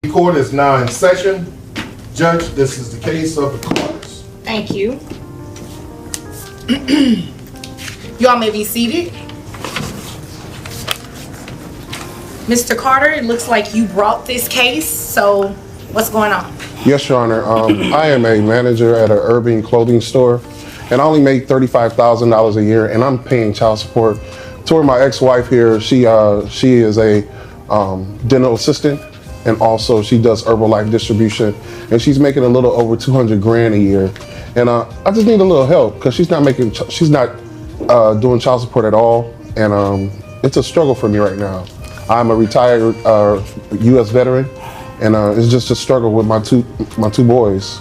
The court is now in session. Judge, this is the case of the Carters. Thank you. You all may be seated. Mr. Carter, it looks like you brought this case, so what's going on? Yes, Your Honor. I am a manager at an urban clothing store, and I only make $35,000 a year, and I'm paying child support. Toward my ex-wife here, she is a dental assistant, and also she does Herbalife distribution, and she's making a little over 200 grand a year. And I just need a little help because she's not doing child support at all, and it's a struggle for me right now. I'm a retired U.S. veteran, and it's just a struggle with my two boys.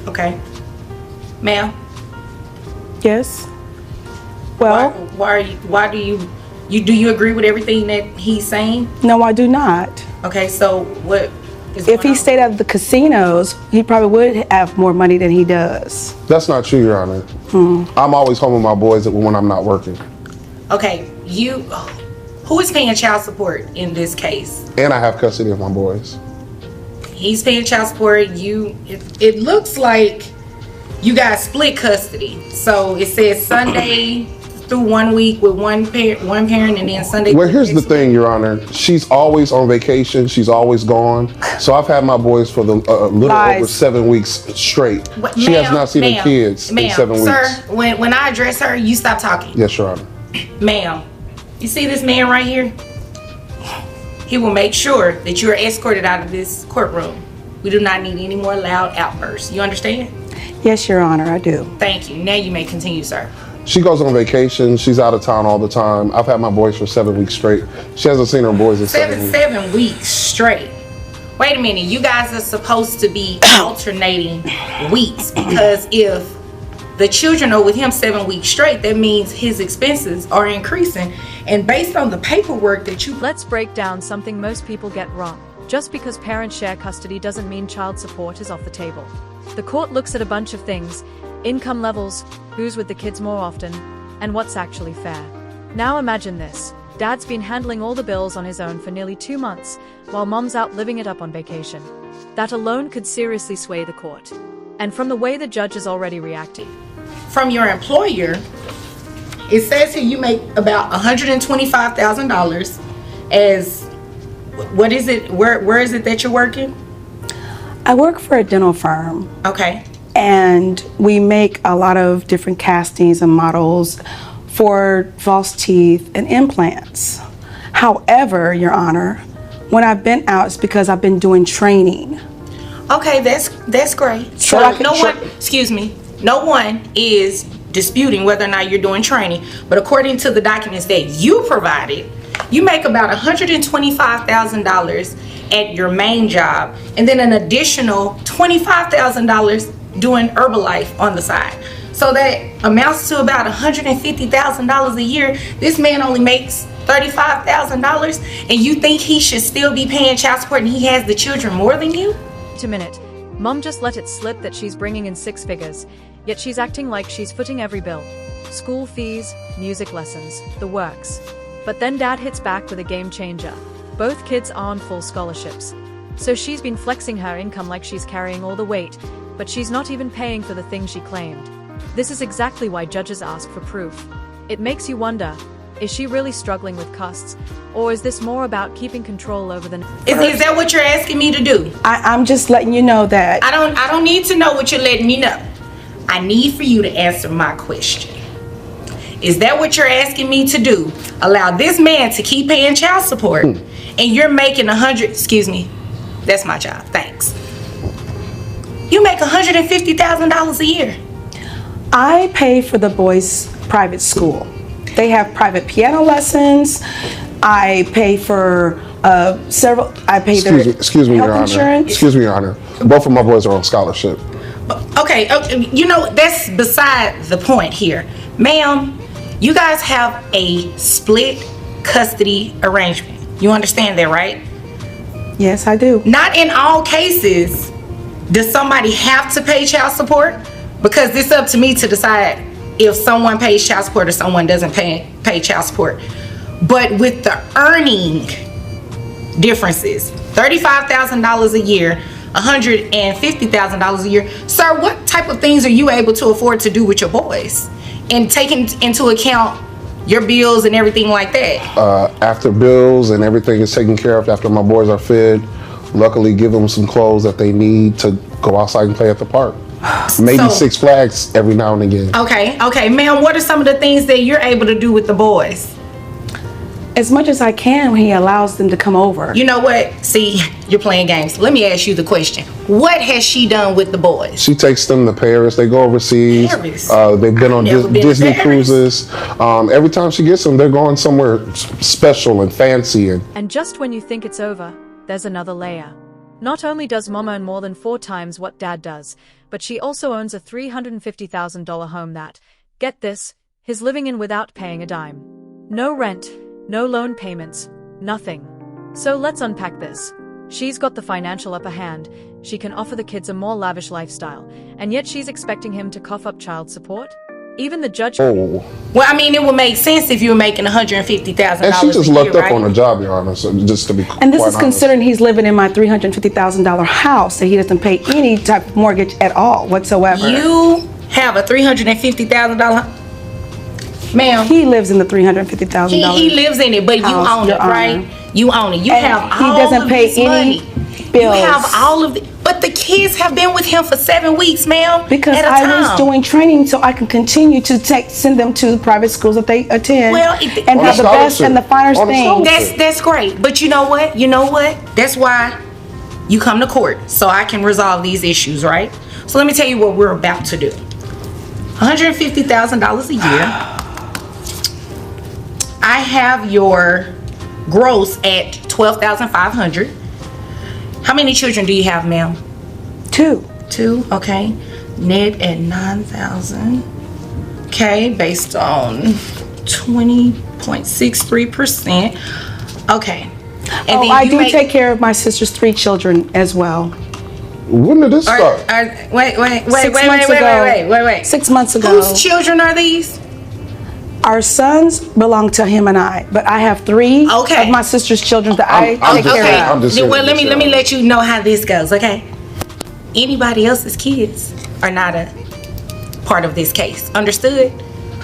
Okay. Ma'am? Yes. Well, why do you agree with everything that he's saying? no, I do not. Okay, so what is If going he on? stayed at the casinos, he probably would have more money than he does. That's not true, Your Honor. I'm always home with my boys when I'm not working. Okay, who is paying child support in this case? And I have custody of my boys. He's paying child support. It looks like you guys split custody. So it says Sunday through 1 week with one parent, and then Sunday. Well, here's the thing, Your Honor. She's always on vacation. She's always gone. So I've had my boys for the little over 7 weeks straight. She has not seen her kids in 7 weeks. Sir, when I address her, you stop talking. Yes, Your Honor. Ma'am, you see this man right here? He will make sure that you are escorted out of this courtroom. We do not need any more loud outbursts. You understand? Yes, Your Honor, I do. Thank you. Now you may continue, sir. She goes on vacation. She's out of town all the time. I've had my boys for 7 weeks straight. She hasn't seen her boys in 7 weeks. 7 weeks straight. Wait a minute. You guys are supposed to be alternating weeks, because if the children are with him 7 weeks straight, that means his expenses are increasing. And based on the paperwork that you... Let's break down something most people get wrong. Just because parents share custody doesn't mean child support is off the table. The court looks at a bunch of things: income levels, who's with the kids more often, and what's actually fair. Now imagine this. Dad's been handling all the bills on his own for nearly 2 months, while mom's out living it up on vacation. That alone could seriously sway the court. And from the way the judge is already reacting. From your employer, it says here you make about $125,000 as... What is it? Where is it that you're working? I work for a dental firm. Okay. And we make a lot of different castings and models for false teeth and implants. However, Your Honor, when I've been out, it's because I've been doing training. Okay, that's great. So no one is disputing whether or not you're doing training, but according to the documents that you provided, you make about $125,000 at your main job, and then an additional $25,000 doing Herbalife on the side. So that amounts to about $150,000 a year. This man only makes $35,000, and you think he should still be paying child support, and he has the children more than you? Wait a minute. Mom just let it slip that she's bringing in 6 figures, yet she's acting like she's footing every bill. School fees, music lessons, the works. But then Dad hits back with a game changer. Both kids are on full scholarships. So she's been flexing her income like she's carrying all the weight, but she's not even paying for the things she claimed. This is exactly why judges ask for proof. It makes you wonder, is she really struggling with costs? Or is this more about keeping control over the... Is that what you're asking me to do? I'm just letting you know that... I don't need to know what you're letting me know. I need for you to answer my question. Is that what you're asking me to do? Allow this man to keep paying child support, and you're making excuse me, that's my job, thanks. You make $150,000 a year. I pay for the boys' private school. They have private piano lessons. I pay for I pay their Excuse me, Your health Honor. insurance. Excuse me, Your Honor. Both of my boys are on scholarship. Okay, you know, that's beside the point here. Ma'am, you guys have a split custody arrangement. You understand that, right? Yes, I do. Not in all cases does somebody have to pay child support, because it's up to me to decide if someone pays child support or someone doesn't pay child support. But with the earning differences. $35,000 a year, $150,000 a year. Sir, what type of things are you able to afford to do with your boys? And taking into account your bills and everything like that. After bills and everything is taken care of, after my boys are fed, luckily give them some clothes that they need to go outside and play at the park. Maybe So- Six Flags every now and again. Okay, ma'am, what are some of the things that you're able to do with the boys? As much as I can when he allows them to come over. You know what? See, you're playing games. Let me ask you the question. What has she done with the boys? She takes them to Paris. They go overseas. Paris? They've been on Never been to Disney Paris. cruises. Every time she gets them, they're going somewhere special and fancy. And just when you think it's over, there's another layer. Not only does Mom earn more than 4 times what Dad does, but she also owns a $350,000 home that, get this, he's living in without paying a dime. No rent, no loan payments, nothing. So let's unpack this. She's got the financial upper hand, she can offer the kids a more lavish lifestyle, and yet she's expecting him to cough up child support? Even the judge... Oh, Well, I mean, it would make sense if you were making $150,000 and she just a lucked year, up right? on a job, Your Honor. So just to be And this quite is honest. considering he's living in my $350,000 house and he doesn't pay any type of mortgage at all whatsoever. You have a $350,000, ma'am. He lives in the $350,000. He lives in it, but you house, own Your it, right? Honor. You own it. You And have he all doesn't of pay this any money. bills. You have all of the, but the kids have been with him for 7 weeks, ma'am. Because at a I time. was doing training so I can continue to send them to private schools that they attend Well, and On a have the best scholarship. and the finest On a things. scholarship. That's great. But you know what? You know what? That's why you come to court, so I can resolve these issues, right? So let me tell you what we're about to do. $150,000 a year. I have your gross at $12,500. How many children do you have, ma'am? 2. 2, okay. Net at $9,000. Okay, based on 20.63%. Okay. And Oh, then I you do make- take care of my sister's 3 children as well. When did this start? Wait. 6 months ago. 6 months ago. Whose children are these? Our sons belong to him and I, but I have 3 Okay. of my sister's children that I I'm take just care saying, of. I'm just Then, saying well, let this, me Your let you know how this goes, okay? Anybody else's kids are not a part of this case. Understood?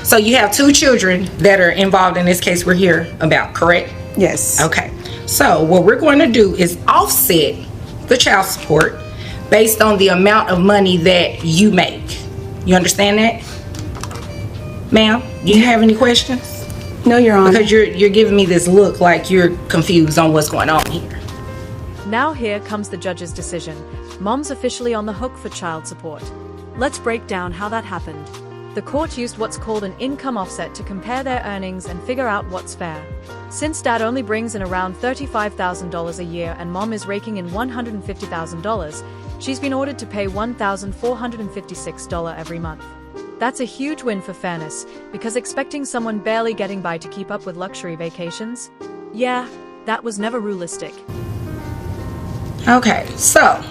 So you have 2 children that are involved in this case we're here about, correct? Yes. Okay. So what we're going to do is offset the child support based on the amount of money that you make. You understand that? Ma'am, do you have any questions? No, Your Honor. Because you're giving me this look like you're confused on what's going on here. Now here comes the judge's decision. Mom's officially on the hook for child support. Let's break down how that happened. The court used what's called an income offset to compare their earnings and figure out what's fair. Since Dad only brings in around $35,000 a year and Mom is raking in $150,000, she's been ordered to pay $1,456 every month. That's a huge win for fairness, because expecting someone barely getting by to keep up with luxury vacations? Yeah, that was never realistic. Okay, so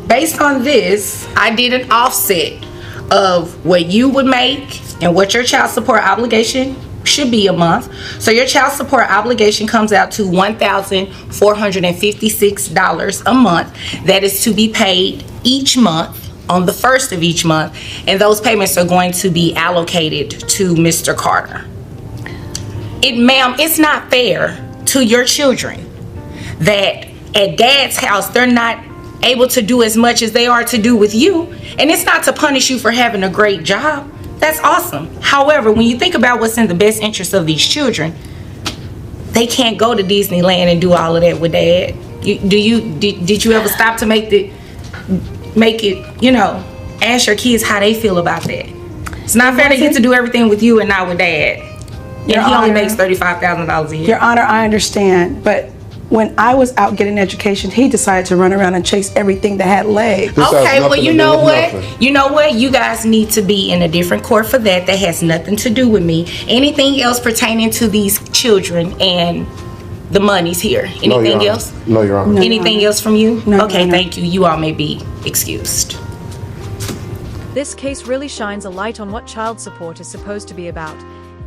based on this, I did an offset of what you would make and what your child support obligation should be a month. So your child support obligation comes out to $1,456 a month. That is to be paid each month on the first of each month, and those payments are going to be allocated to Mr. Carter. Ma'am, it's not fair to your children that at Dad's house they're not able to do as much as they are to do with you. And it's not to punish you for having a great job. That's awesome. However, when you think about what's in the best interest of these children, they can't go to Disneyland and do all of that with Dad. Did you ever stop to make it, ask your kids how they feel about that? It's not fair they get to do everything with you and not with Dad. And he only Honor. makes $35,000 a year. Your Honor, I understand, but when I was out getting education, he decided to run around and chase everything that had legs. This has Okay, well, nothing you to do know with what? nothing. You know what? You guys need to be in a different court for that. That has nothing to do with me. Anything else pertaining to these children and the money's here. No, Your Anything Honor. else? No, Your Honor. No. Anything else from you? No, Okay, no. thank you. You all may be excused. This case really shines a light on what child support is supposed to be about.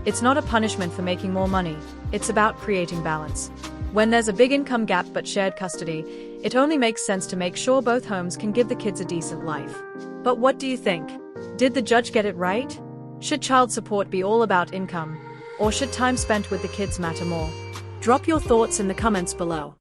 It's not a punishment for making more money, it's about creating balance. When there's a big income gap but shared custody, it only makes sense to make sure both homes can give the kids a decent life. But what do you think? Did the judge get it right? Should child support be all about income? Or should time spent with the kids matter more? Drop your thoughts in the comments below.